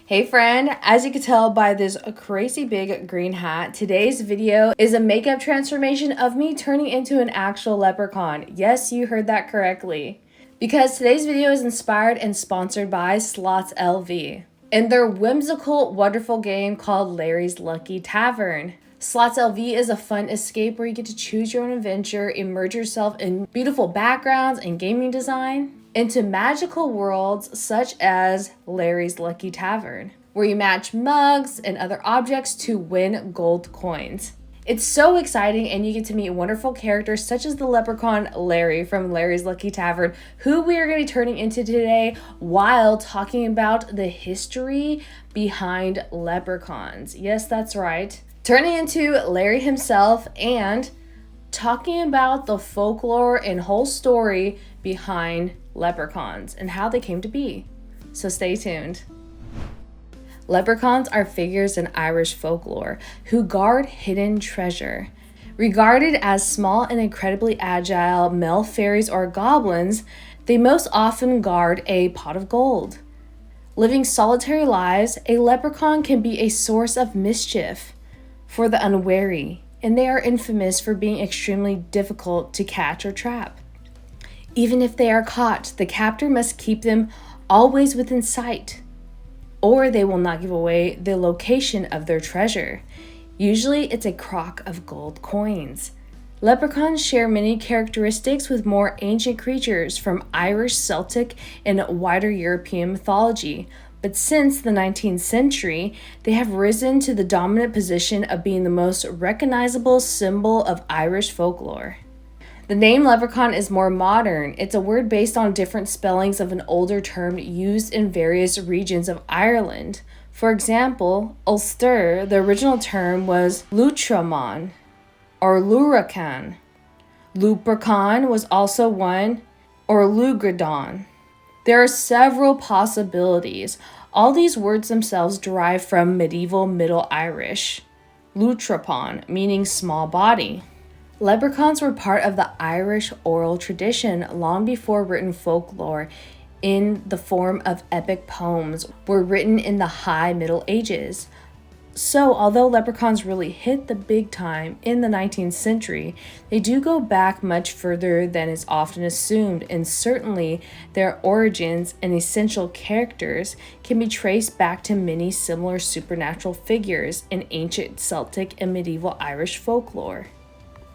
Hey friend, as you can tell by this crazy big green hat, today's video is a makeup transformation of me turning into an actual leprechaun. Yes, you heard that correctly. Because today's video is inspired and sponsored by Slots LV and their whimsical, wonderful game called Larry's Lucky Tavern. Slots LV is a fun escape where you get to choose your own adventure, immerse yourself in beautiful backgrounds and gaming design into magical worlds such as Larry's Lucky Tavern, where you match mugs and other objects to win gold coins. It's so exciting, and you get to meet wonderful characters such as the leprechaun Larry from Larry's Lucky Tavern, who we are going to be turning into today while talking about the history behind leprechauns. Yes, that's right. Turning into Larry himself and talking about the folklore and whole story behind leprechauns and how they came to be. So stay tuned. Leprechauns are figures in Irish folklore who guard hidden treasure. Regarded as small and incredibly agile male fairies or goblins, they most often guard a pot of gold. Living solitary lives, a leprechaun can be a source of mischief for the unwary, and they are infamous for being extremely difficult to catch or trap. Even if they are caught, the captor must keep them always within sight, or they will not give away the location of their treasure. Usually it's a crock of gold coins. Leprechauns share many characteristics with more ancient creatures from Irish, Celtic, and wider European mythology. But since the 19th century, they have risen to the dominant position of being the most recognizable symbol of Irish folklore. The name leprechaun is more modern. It's a word based on different spellings of an older term used in various regions of Ireland. For example, Ulster, the original term was Leprechaun or Leprechaun. Leprechaun was also one, or Lugradon. There are several possibilities. All these words themselves derive from medieval Middle Irish, Leprechaun, meaning small body. Leprechauns were part of the Irish oral tradition long before written folklore in the form of epic poems were written in the High Middle Ages. So, although leprechauns really hit the big time in the 19th century, they do go back much further than is often assumed, and certainly their origins and essential characters can be traced back to many similar supernatural figures in ancient Celtic and medieval Irish folklore.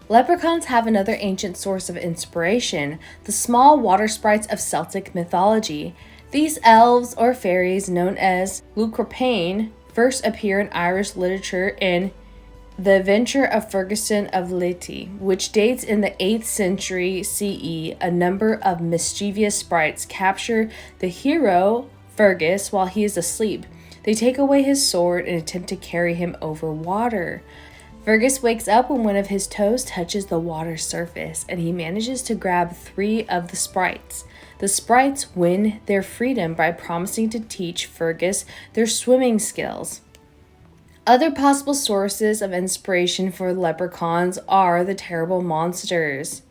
Leprechauns have another ancient source of inspiration, the small water sprites of Celtic mythology. These elves or fairies, known as Leprechaun, first appear in Irish literature in The Adventure of Ferguson of Letty, which dates in the 8th century CE. A number of mischievous sprites capture the hero, Fergus, while he is asleep. They take away his sword and attempt to carry him over water. Fergus wakes up when one of his toes touches the water surface, and he manages to grab 3 of the sprites. The sprites win their freedom by promising to teach Fergus their swimming skills. Other possible sources of inspiration for leprechauns are the terrible monsters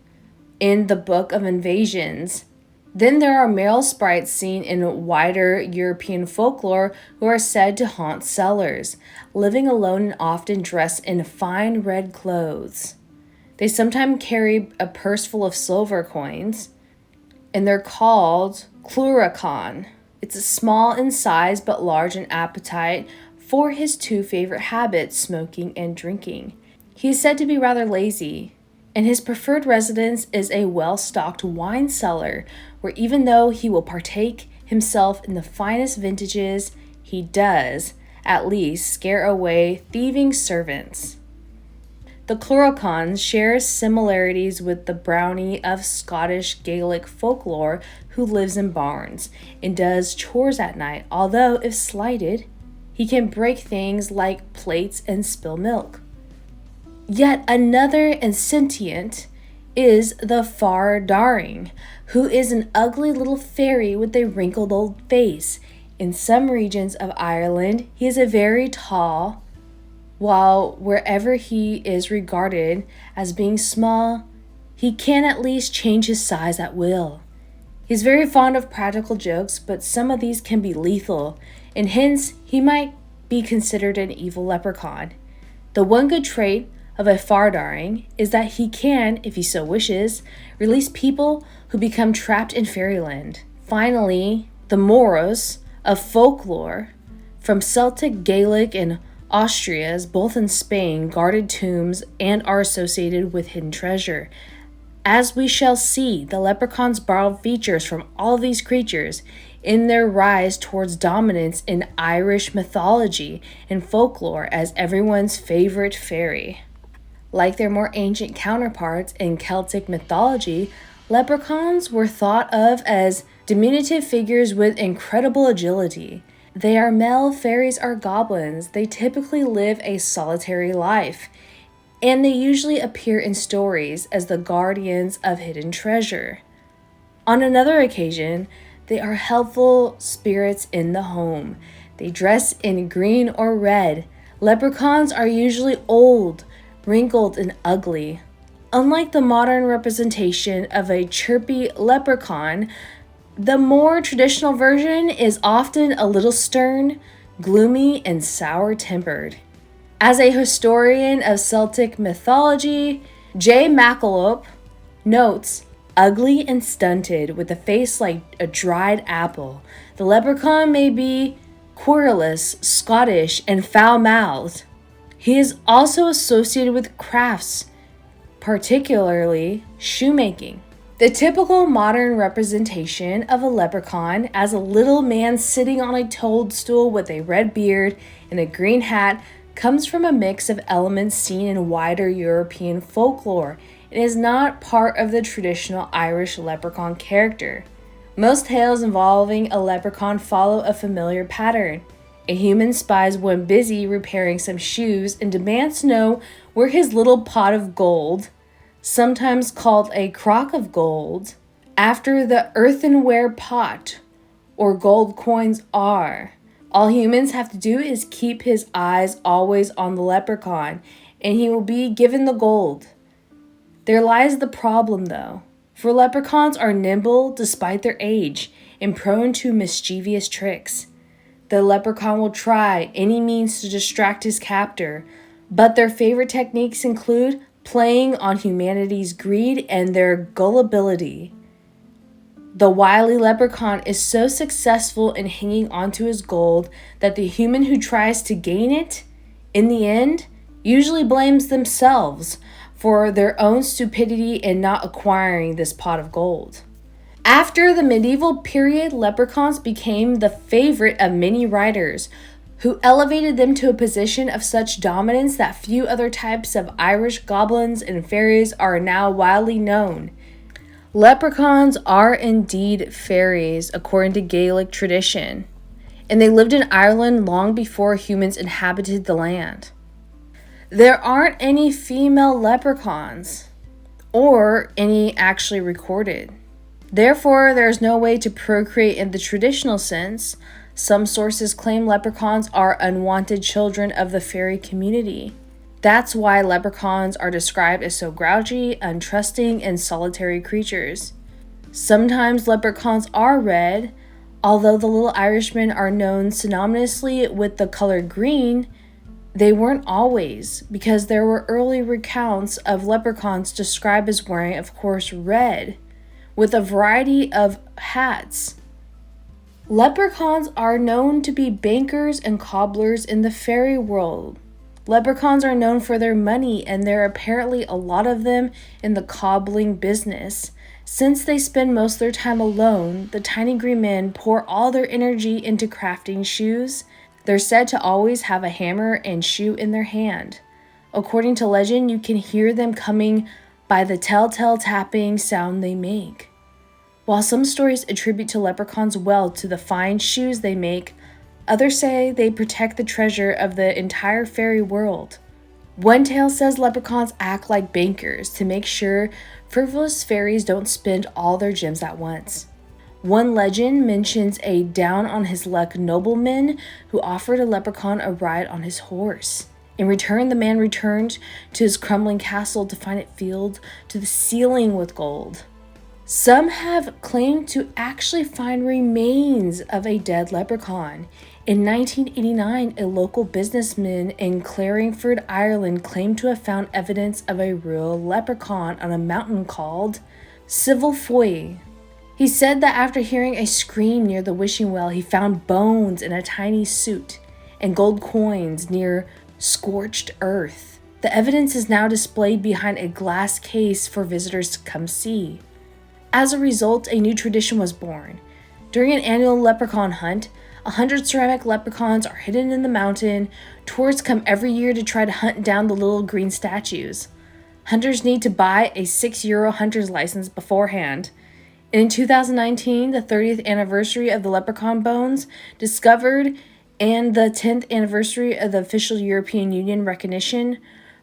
in the Book of Invasions. Then there are male sprites seen in wider European folklore who are said to haunt cellars, living alone and often dressed in fine red clothes. They sometimes carry a purse full of silver coins, and they're called Leprechaun. It's small in size but large in appetite for his 2 favorite habits, smoking and drinking. He is said to be rather lazy, and his preferred residence is a well-stocked wine cellar, where even though he will partake himself in the finest vintages, he does, at least, scare away thieving servants. The Leprechaun shares similarities with the brownie of Scottish Gaelic folklore who lives in barns and does chores at night, although if slighted, he can break things like plates and spill milk. Yet another and sentient is the Far Daring, who is an ugly little fairy with a wrinkled old face. In some regions of Ireland, he is a very tall, while wherever he is regarded as being small, he can at least change his size at will. He's very fond of practical jokes, but some of these can be lethal, and hence he might be considered an evil leprechaun. The one good trait of a Fardaring is that he can, if he so wishes, release people who become trapped in fairyland. Finally, the Moros of folklore from Celtic, Gaelic, and Austrias, both in Spain, guarded tombs and are associated with hidden treasure. As we shall see, the leprechauns borrowed features from all of these creatures in their rise towards dominance in Irish mythology and folklore as everyone's favorite fairy. Like their more ancient counterparts in Celtic mythology, leprechauns were thought of as diminutive figures with incredible agility. They are male fairies or goblins. They typically live a solitary life, and they usually appear in stories as the guardians of hidden treasure. On another occasion, they are helpful spirits in the home. They dress in green or red. Leprechauns are usually old, wrinkled, and ugly. Unlike the modern representation of a chirpy leprechaun, the more traditional version is often a little stern, gloomy, and sour-tempered. As a historian of Celtic mythology, J. MacAlope notes, ugly and stunted, with a face like a dried apple, the leprechaun may be querulous, Scottish, and foul-mouthed. He is also associated with crafts, particularly shoemaking. The typical modern representation of a leprechaun as a little man sitting on a toadstool with a red beard and a green hat comes from a mix of elements seen in wider European folklore and is not part of the traditional Irish leprechaun character. Most tales involving a leprechaun follow a familiar pattern. A human spies one busy repairing some shoes and demands to know where his little pot of gold, sometimes called a crock of gold, after the earthenware pot or gold coins are. All humans have to do is keep his eyes always on the leprechaun, and he will be given the gold. There lies the problem, though, for leprechauns are nimble despite their age and prone to mischievous tricks. The leprechaun will try any means to distract his captor, but their favorite techniques include playing on humanity's greed and their gullibility. The wily leprechaun is so successful in hanging onto his gold that the human who tries to gain it, in the end, usually blames themselves for their own stupidity in not acquiring this pot of gold. After the medieval period, leprechauns became the favorite of many writers, who elevated them to a position of such dominance that few other types of Irish goblins and fairies are now widely known. Leprechauns are indeed fairies, according to Gaelic tradition, and they lived in Ireland long before humans inhabited the land. There aren't any female leprechauns, or any actually recorded. Therefore, there is no way to procreate in the traditional sense. Some sources claim leprechauns are unwanted children of the fairy community. That's why leprechauns are described as so grouchy, untrusting, and solitary creatures. Sometimes leprechauns are red, although the little Irishmen are known synonymously with the color green. They weren't always, because there were early recounts of leprechauns described as wearing, of course, red, with a variety of hats. Leprechauns are known to be bankers and cobblers in the fairy world. Leprechauns are known for their money, and there are apparently a lot of them in the cobbling business. Since they spend most of their time alone, the tiny green men pour all their energy into crafting shoes. They're said to always have a hammer and shoe in their hand. According to legend, you can hear them coming by the telltale tapping sound they make. While some stories attribute to leprechauns' wealth to the fine shoes they make, others say they protect the treasure of the entire fairy world. One tale says leprechauns act like bankers to make sure frivolous fairies don't spend all their gems at once. One legend mentions a down-on-his-luck nobleman who offered a leprechaun a ride on his horse. In return, the man returned to his crumbling castle to find it filled to the ceiling with gold. Some have claimed to actually find remains of a dead leprechaun, In 1989, a local businessman in Claringford, Ireland claimed to have found evidence of a real leprechaun on a mountain called Foy. He said that after hearing a scream near the wishing well, he found bones in a tiny suit and gold coins near scorched earth. The evidence is now displayed behind a glass case for visitors to come see. As a result, a new tradition was born. During an annual leprechaun hunt, 100 ceramic leprechauns are hidden in the mountain. Tourists come every year to try to hunt down the little green statues. Hunters need to buy a €6 hunter's license beforehand. In 2019, the 30th anniversary of the leprechaun bones discovered and the 10th anniversary of the official European Union recognition,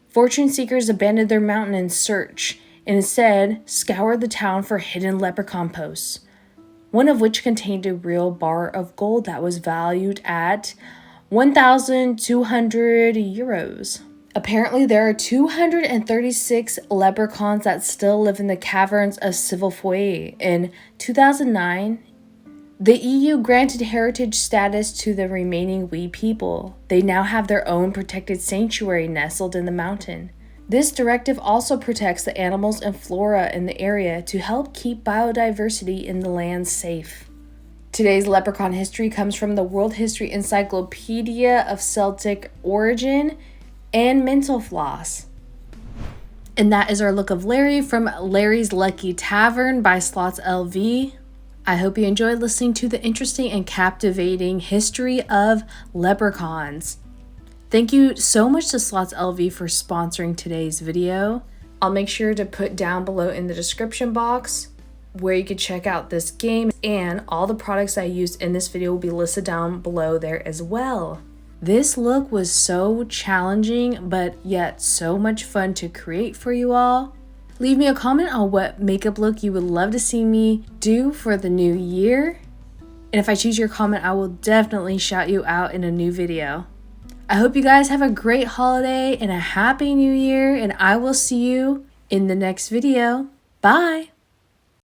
fortune seekers abandoned their mountain in search and instead scoured the town for hidden leprechaun posts, one of which contained a real bar of gold that was valued at €1,200. Apparently, there are 236 leprechauns that still live in the caverns of Foy. In 2009, the EU granted heritage status to the remaining wee people. They now have their own protected sanctuary nestled in the mountain. This directive also protects the animals and flora in the area to help keep biodiversity in the land safe. Today's leprechaun history comes from the World History Encyclopedia of Celtic Origin and Mental Floss. And that is our look of Larry from Larry's Lucky Tavern by Slots LV. I hope you enjoyed listening to the interesting and captivating history of leprechauns. Thank you so much to Slots LV for sponsoring today's video. I'll make sure to put down below in the description box where you can check out this game, and all the products I used in this video will be listed down below there as well. This look was so challenging, but yet so much fun to create for you all. Leave me a comment on what makeup look you would love to see me do for the new year. And if I choose your comment, I will definitely shout you out in a new video. I hope you guys have a great holiday and a happy new year, and I will see you in the next video. Bye!